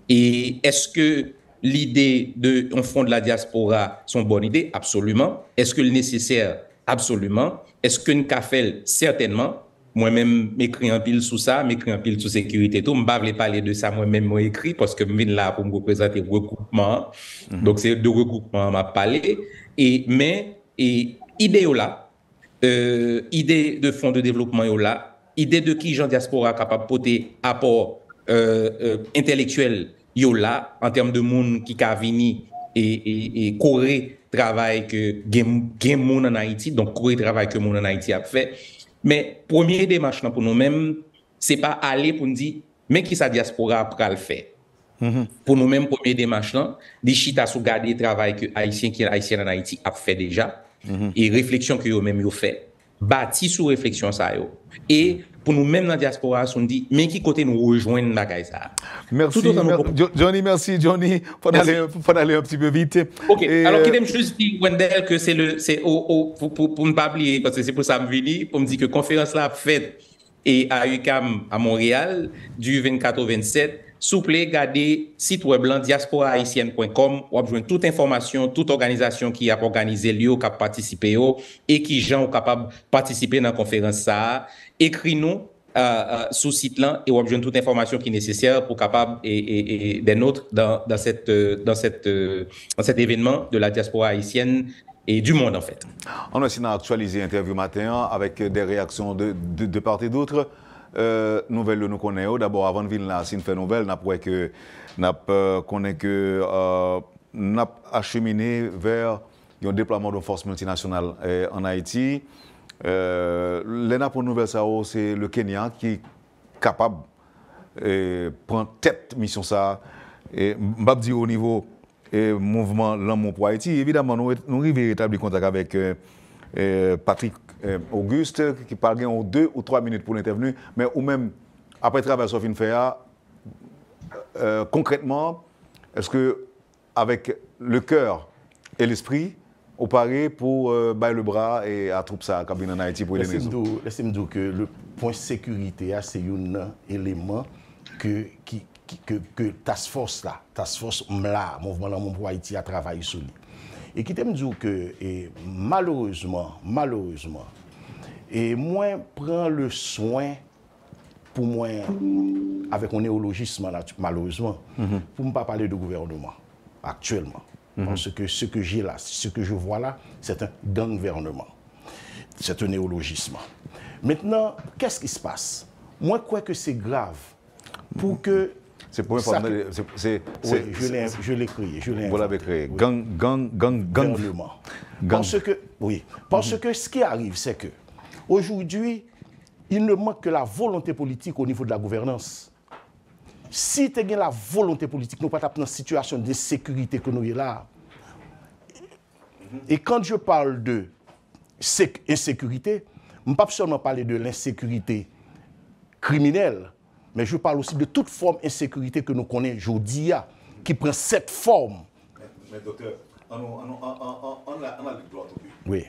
Et est-ce que l'idée d'un fonds de la diaspora sont une bonne idée? Absolument. Est-ce que le nécessaire? Absolument. Est-ce que nous avons fait? Certainement. Moi-même, m'écris un pile sous ça, m'écris un pile sous sécurité. Tout, je ne vais pas parler de ça moi-même, moi écrit, parce que je viens là pour me représenter le regroupement. Donc, c'est de regroupement m'a parlé. Mais idée là, idée de fonds de développement là, idée de qui Jean Diaspora capable de porter apport intellectuel là, en termes de monde qui a venu et coré travail que gen monde en Haïti, donc coré travail que monde en Haïti a fait. Mais premier démarche pour nous-mêmes, c'est pas aller pour nous dire mais qui sa diaspora pour le faire. Pour nous-mêmes, premier démarche là, des chita sous garder travail que haïtien qui est haïtien en Haïti a fait déjà et réflexion que eux-mêmes yo fait. Bâti sous réflexion ça yo. Et pour nous-mêmes dans la diaspora, on dit, mais qui côté nous rejoindre bagaille ça. Merci, Johnny, merci, Johnny. Faut aller un petit peu vite. OK, alors qui m'aime juste dire, Wendell, que c'est pour ne pas oublier, parce que c'est pour ça que je viens, pour me dire que la conférence là faite et à UQAM à Montréal, du 24 au 27, s'il vous plaît, regardez site web diasporahaïtienne.com, où vous avez toute information, toute organisation qui a organisé lieu, qui a participé et qui gens capable de participer dans la conférence ça. Écris-nous sous site là et vous avez toute information qui est nécessaire pour capable et des nôtres dans cet événement de la diaspora haïtienne et du monde en fait. On a aussi actualisé l'interview matin avec des réactions de part et d'autre. Nouvelle nous connaissons. D'abord, avant de venir là, si nous faisons nouvelle, nous connaissons que nous avons acheminé vers un déploiement de forces multinationales en Haïti. L'ENA pour nouvelle, c'est le Kenya qui est capable de prendre tête mission ça. Et je dis au niveau mouvement L'amour pour Haïti, évidemment, nous avons rétabli contact avec Patrick Auguste, qui parle en 2 ou 3 minutes pour l'intervenir, mais ou même, après travail sur FINFEA, concrètement, est-ce que avec le cœur et l'esprit, on paraît pour bailler le bras et à trouver ça en Haïti pour les réseaux? Laissez-moi dire que le point sécurité, c'est un élément que Task Force là, mouvement L'amour pour Haïti a travaillé sur lui. Et qui t'aime dire que malheureusement, et moi prends le soin pour moi avec un néologisme là, malheureusement, pour ne pas parler de gouvernement actuellement. Parce que ce que j'ai là, ce que je vois là, c'est un gouvernement. C'est un néologisme. Maintenant, qu'est-ce qui se passe? Moi, je crois que c'est grave pour que... C'est pour informer. Je l'ai créé. Vous l'avez créé. Gang. Parce que ce qui arrive, c'est que aujourd'hui, il ne manque que la volonté politique au niveau de la gouvernance. Si tu as la volonté politique, nous ne sommes pas dans une situation de sécurité que nous sommes là. Et quand je parle de insécurité, je ne parle pas seulement parler de l'insécurité criminelle, mais je parle aussi de toute forme d'insécurité que nous connaissons aujourd'hui, qui prend cette forme. Mais docteur, on a le droit au but. Oui.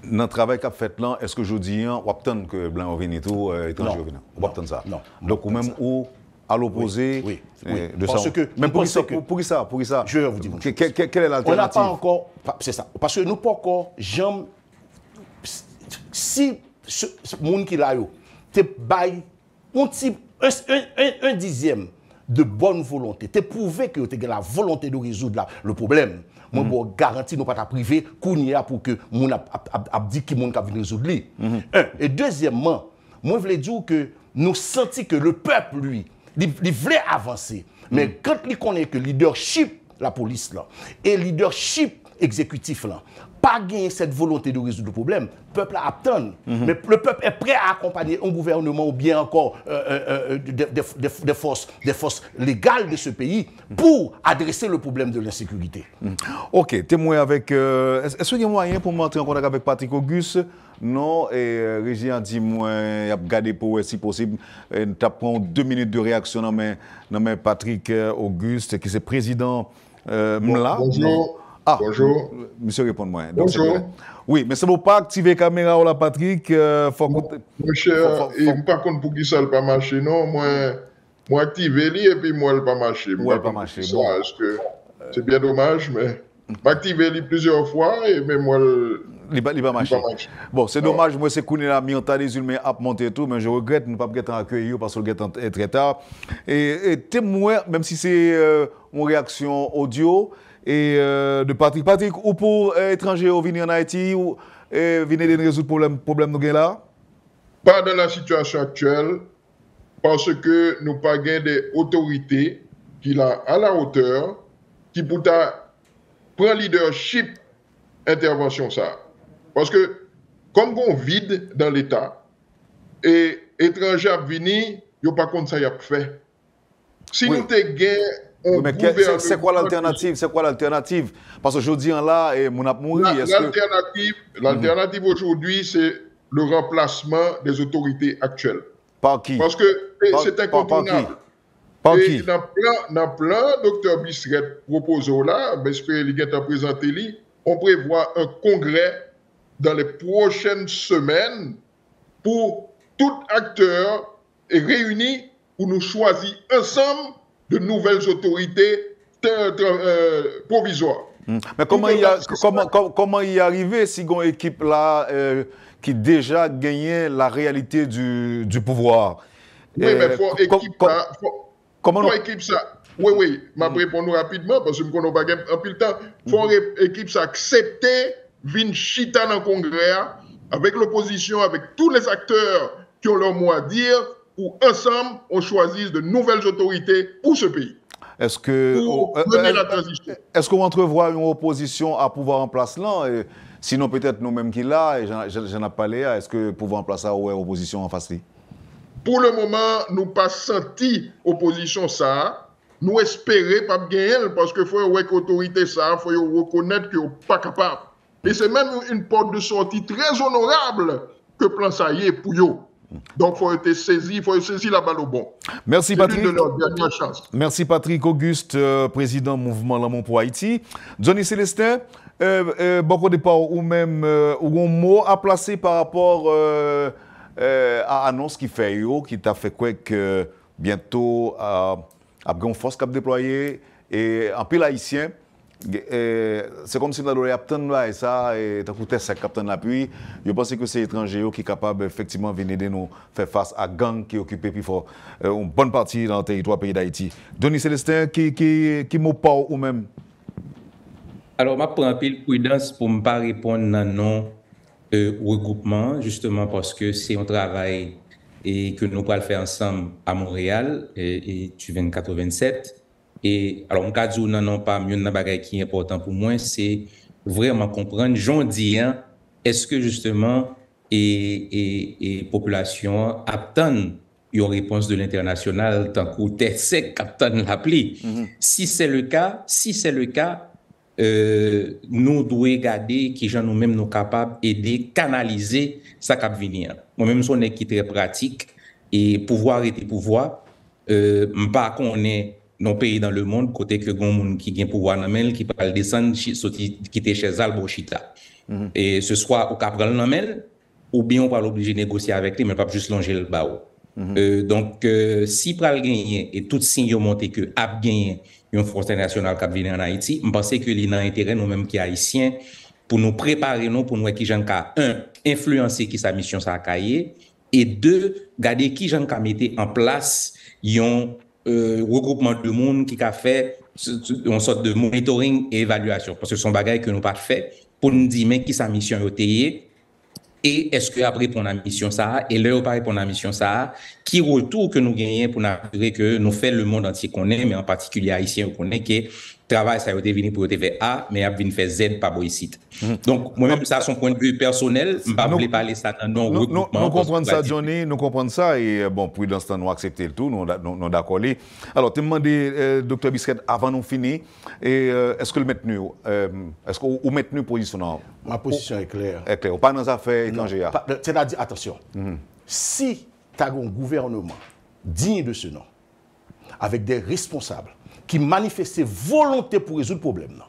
Dans le travail qu'a fait là, est-ce que je dis, on attend que Blanc vienne et tout, étranger vienne? On attend ça. Non. Donc, ou même ou à l'opposé de ça. Mais pour ça, je vais vous dire. Quelle est l'alternative? On n'a pas encore. C'est ça. Parce que nous pas encore. Si ce monde qui l'a eu, tu bail un dixième de bonne volonté, tu prouvé que tu as la volonté de résoudre le problème. Moi, je garantis nous pas ta privé pour que mon a dit que mon cap résoudre lui. Et deuxièmement, moi je voulais dire que nous sentons que le peuple lui, il voulait avancer. Mais quand il connaît que leadership la police là et leadership exécutif là pas gagné cette volonté de résoudre le problème, le peuple attend. Mais le peuple est prêt à accompagner un gouvernement ou bien encore des forces légales de ce pays pour adresser le problème de l'insécurité. Ok, témoin avec... Est-ce qu'il y a moyen pour m'entrer en contact avec Patrick Auguste? Non, et Régie a dit, moi, il a gardé pour si possible. Tu prends 2 minutes de réaction dans mes Patrick Auguste, qui est président MLA. Bonjour. Ah, bonjour. Monsieur, répond-moi. Bonjour. Oui, mais c'est pour pas activer la caméra ou la Patrick. Mon cher, par contre, pour qui ça ne pas marcher, non, moi activer lui et puis moi elle pas marcher. Moi elle pas marcher. Bon. C'est bien dommage, mais m'activer lui plusieurs fois et même moi il va marcher. Bon, c'est dommage, moi c'est qu'on est là, mis en tas des humains à monter tout, mais je regrette ne pas être accueilli parce que est très tard. Et témoin, même si c'est une réaction audio, et de Patrick. Patrick, ou pour étrangers ou venir en Haïti, ou venir résoudre le problème nous là? Pas dans la situation actuelle, parce que nous pas des autorités qui sont à la hauteur, qui pour prendre leadership intervention ça. Parce que comme on vide dans l'État, et étrangers à venir, ils n'ont pas compte ça y a fait. Si nous te gagnons, c'est quoi l'alternative? C'est quoi l'alternative? Parce que je dis là, et mon a mouru. L'alternative aujourd'hui, c'est le remplacement des autorités actuelles. Par qui? Parce que c'est incontournable. Par qui? Dans le plan, Dr. Bissret propose là, j'espère qu'il a présenté, on prévoit un congrès dans les prochaines semaines pour tout acteur réunis pour nous choisir ensemble de nouvelles autorités provisoires. Mais comment y arriver si une équipe là qui déjà gagnait la réalité du pouvoir? Oui, mais il faut équipe ça. Oui, je vais répondre rapidement parce que je n'ai pas un peu de temps. Il faut équipe ça accepter Vin Chita dans le congrès avec l'opposition, avec tous les acteurs qui ont leur mot à dire, pour ensemble, on choisisse de nouvelles autorités pour ce pays. Est-ce qu'on entrevoit une opposition à pouvoir en place là? Sinon, peut-être nous-mêmes qui là, et j'en ai parlé, est-ce que pouvoir en place là ou opposition en face? Pour le moment, nous pas senti opposition ça. Nous espérons pas gagner parce qu'il faut que l'autorité ça, il faut reconnaître qu'ils sont pas capables. Et c'est même une porte de sortie très honorable que plan ça y est pour eux. Donc, il faut être saisi, il faut saisir la balle au bon. Merci Patrick. C'est l'une de leurs dernières chances. Merci Patrick Auguste, président Mouvement Lamont pour Haïti. Johnny Célestin, beaucoup de départ ou même ou un mot à placer par rapport à l'annonce qui fait qui t'a fait quoi que bientôt après une force qui a déployé et en pile haïtien. C'est comme si nous avons obtenu là et ça, et tu as coûté ça capitaine l'appui. Je pense que c'est étranger qui est capable effectivement de venir nous faire face à gang qui occupe plus fort une bonne partie dans le territoire pays d'Haïti. Denis Célestin, qui m'a pas ou même? Alors, je prends un peu de prudence pour ne pas répondre à non regroupement, justement parce que c'est un travail et que nous allons faire ensemble à Montréal, et tu viens de 87. Et alors, on peut dire non, pas mieux d'un bagage qui est important pour moi, c'est vraiment comprendre, j'en dis, est-ce que justement, et population attendent une réponse de l'international tant qu'on t'essaie captain l'appli. Si c'est le cas, nous devons regarder qui gens nous-mêmes nous capables d'aider, canaliser ça qui va venir. Moi-même, son équipe très pratique et pouvoir et pouvoir, pas qu'on est nos pays dans le monde, côté que grand monde qui gagne pouvoir dans qui parle descendre qui était chez Albochita. Et ce soit au Capral Namel, ou bien on va l'obliger de négocier avec lui, mais pas juste longer le bas. Donc, si pral gagner et tout signe monté que a gagné une force internationale qui vient en Haïti, je pense que l'on a intérêt nous-mêmes qui haïtiens pour nous préparer nous pour nous qui j'en influencer qui sa mission ça a et deux garder qui j'en mettre en place yon regroupement de monde qui a fait une sorte de monitoring et évaluation parce que son bagage que nous pas fait pour nous dire mais qui sa mission est et est-ce que après pour la mission ça et là pas répondre à la mission ça qui retour que nous gagnons pour nous assurer que nous faisons le monde entier qu'on est, mais en particulier haïtien qu'on est, que travail ça a été venu pour faire A, mais a venu faire Z par Boïcite. Donc moi-même ça son point de vue personnel, je ne vais pas parler ça dans non regroupement. Nous comprenons ça Johnny, nous comprenons ça et bon pour dans ce temps nous accepter le tout, nous d'accord. Alors tu me demandé docteur Bisquet avant nous finir et est-ce que le maintenu est-ce que vous maintenu position? Ma position est claire. Est claire, pas dans les affaires étrangères. C'est-à-dire attention. Si tu as un gouvernement digne de ce nom avec des responsables qui manifestait volonté pour résoudre le problème,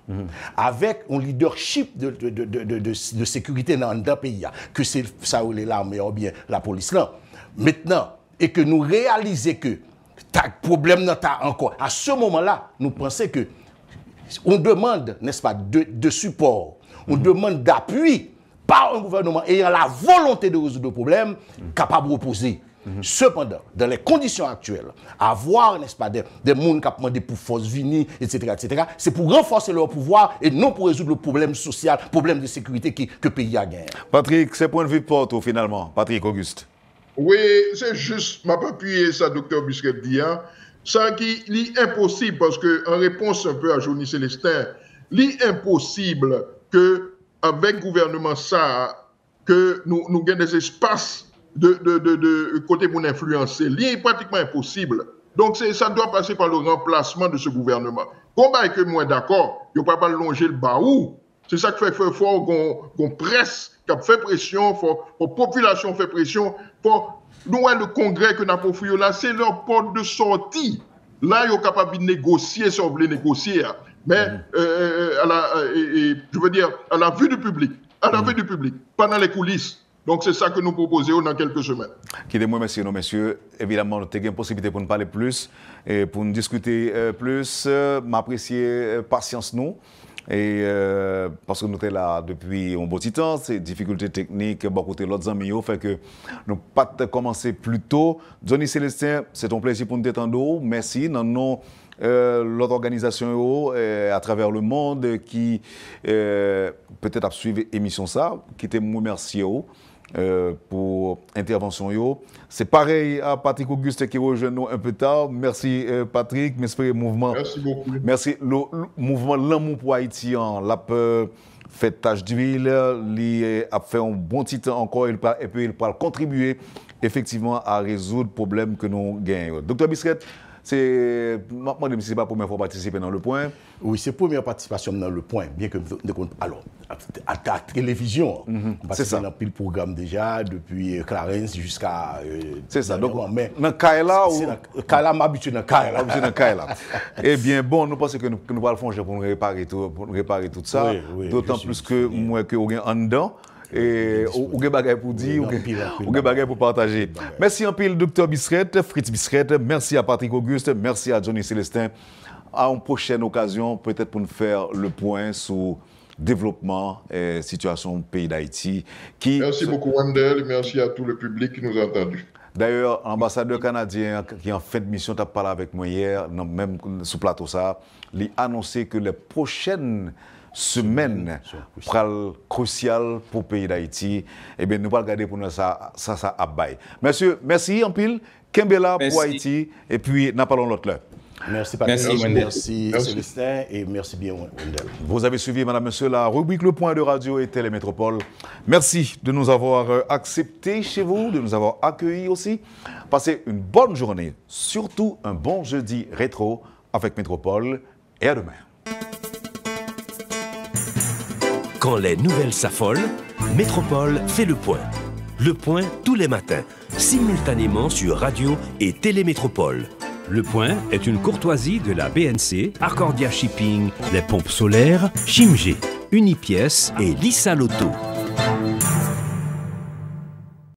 avec un leadership de sécurité dans le pays, que c'est ça ou l'armée ou bien la police là. Maintenant, et que nous réalisons que le problème n'est pas encore. À ce moment-là, nous pensons que on demande, n'est-ce pas, de support, on demande d'appui par un gouvernement ayant la volonté de résoudre le problème, capable de reposer. Cependant, dans les conditions actuelles, avoir, n'est-ce pas, des gens qui ont demandé pour force venir, etc., c'est pour renforcer leur pouvoir et non pour résoudre le problème social, le problème de sécurité que le pays a gagné. Patrick, c'est point de vue porte finalement. Patrick Auguste. Oui, c'est juste, je vais appuyer ça, docteur Bisquet dit, hein. Ça qui est impossible, parce que en réponse un peu à Johnny Célestin, l'impossible que avec le gouvernement ça, que nous gagnons des espaces de côté pour influencer, c'est pratiquement impossible. Donc ça doit passer par le remplacement de ce gouvernement. Combat que moi d'accord, il ne faut pas longer le baou. C'est ça qui fait fort qu'on presse, qu'on fait pression, la population fait pression. Nous, le congrès que nous avons fait là, c'est leur porte de sortie. Là, ils sont capables de négocier si on veut négocier. Mais je veux dire, à la vue du public, pas dans les coulisses. Donc, c'est ça que nous proposons dans quelques semaines. Merci, nos messieurs. Évidemment, nous avons une possibilité pour nous parler plus et pour nous discuter plus. M'apprécier patience nous. Et parce que nous sommes là depuis un bon petit temps, ces difficultés techniques, beaucoup de l'autre amis, fait que nous pas commencer plus tôt. Johnny Célestin, c'est un plaisir pour nous détendre. Merci. Dans nos l'autre organisation à travers le monde qui peut-être a suivi l'émission ça, qui te remercie pour l'intervention. C'est pareil à Patrick Auguste qui rejoint nous un peu tard. Merci Patrick, merci mouvement. Merci beaucoup. Merci le mouvement L'amour pour Haïti, l'a fait tâche d'huile, il a fait un bon titre encore et puis il peut contribuer effectivement à résoudre le problème que nous gagnons. Docteur Bisquet, c'est pas la première fois participer dans le point. Oui, c'est la première participation dans le point, bien que alors à la télévision, c'est ça. On a pris le programme déjà depuis Clarence jusqu'à. C'est ça. Donc mais dans Kaila ou Kaila m'habitue dans Kaila. Eh bien bon, nous pensons que nous allons faire pour réparer tout ça. Oui, d'autant plus que moi que on est en dedans. Et ou des bagages pour dire, ou des bagages pour partager. Merci en pile, Dr Bisquet, Fritz Bisquet. Merci à Patrick Auguste. Merci à Johnny Célestin. À une prochaine occasion, peut-être pour nous faire le point sur développement et situation du pays d'Haïti. Merci beaucoup, Wendell. Merci à tout le public qui nous a entendus. D'ailleurs, l'ambassadeur canadien qui en fin de mission a parlé avec moi hier, même sur plateau ça, il a annoncé que les prochaines semaine cruciale pour le pays d'Haïti. Eh bien, nous allons regarder pour nous ça à bail. Monsieur, merci en pile. Kembela pour Haïti. Et puis, nous parlons l'autre là. Merci Patrick, merci Célestin et merci bien Wendell. Vous avez suivi, madame, monsieur, la rubrique Le Point de Radio et Télémétropole. Merci de nous avoir acceptés chez vous, de nous avoir accueillis aussi. Passez une bonne journée, surtout un bon jeudi rétro avec Métropole et à demain. Quand les nouvelles s'affolent, Métropole fait le point. Le point tous les matins, simultanément sur Radio et Télémétropole. Le point est une courtoisie de la BNC, Arcordia Shipping, les pompes solaires, Chimgé, Unipièce et Lissa Loto.